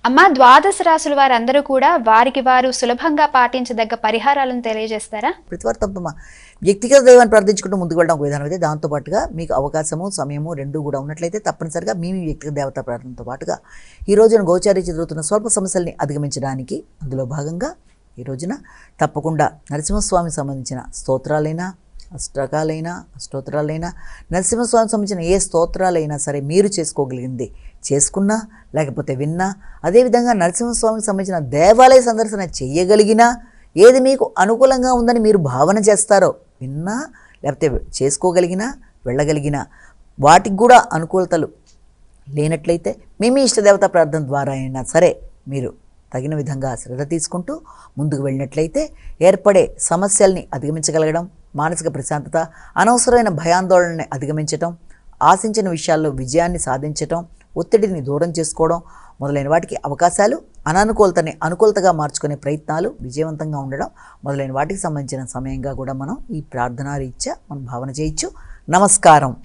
అమ్మ, ద్వాదశ రాశుల వారందరూ కూడా వారికి వారు సులభంగా పాటించదగ్గ పరిహారాలను తెలియజేస్తారా? ప్రతివారు తప్ప వ్యక్తిగత దైవాన్ని ప్రార్థించుకుంటూ ముందుకు వెళ్ళడం ఒక విధానం అయితే, దాంతోపాటుగా మీకు అవకాశము సమయము రెండూ కూడా ఉన్నట్లయితే తప్పనిసరిగా మీ వ్యక్తిగత దేవతా ప్రార్థనతో పాటుగా ఈ రోజున గోచారీ జరుగుతున్న స్వల్ప సమస్యల్ని అధిగమించడానికి అందులో భాగంగా ఈ రోజున తప్పకుండా నరసింహస్వామికి సంబంధించిన స్తోత్రాలైనా అష్టోత్తరాలైనా నరసింహస్వామికి సంబంధించిన ఏ స్తోత్రాలైనా సరే మీరు చేసుకోగలిగింది చేసుకున్నా, లేకపోతే విన్నా, అదేవిధంగా నరసింహస్వామికి సంబంధించిన దేవాలయ సందర్శన చేయగలిగినా, ఏది మీకు అనుకూలంగా ఉందని మీరు భావన చేస్తారో విన్నా, లేకపోతే చేసుకోగలిగినా, వెళ్ళగలిగినా, వాటికి కూడా అనుకూలతలు లేనట్లయితే మీ ఇష్టదేవత ప్రార్థన ద్వారా అయినా సరే మీరు తగిన విధంగా శ్రద్ధ తీసుకుంటూ ముందుకు వెళ్ళినట్లయితే ఏర్పడే సమస్యల్ని అధిగమించగలగడం, మానసిక ప్రశాంతత, అనవసరమైన భయాందోళనని అధిగమించటం, ఆశించిన విషయాల్లో విజయాన్ని సాధించటం, ఒత్తిడిని దూరం చేసుకోవడం మొదలైన వాటికి అవకాశాలు, అనానుకూలతని అనుకూలతగా మార్చుకునే ప్రయత్నాలు విజయవంతంగా ఉండడం మొదలైన వాటికి సంబంధించిన సమయంగా కూడా మనం ఈ ప్రార్థనా రీత్యా మనం భావన చేయొచ్చు. నమస్కారం.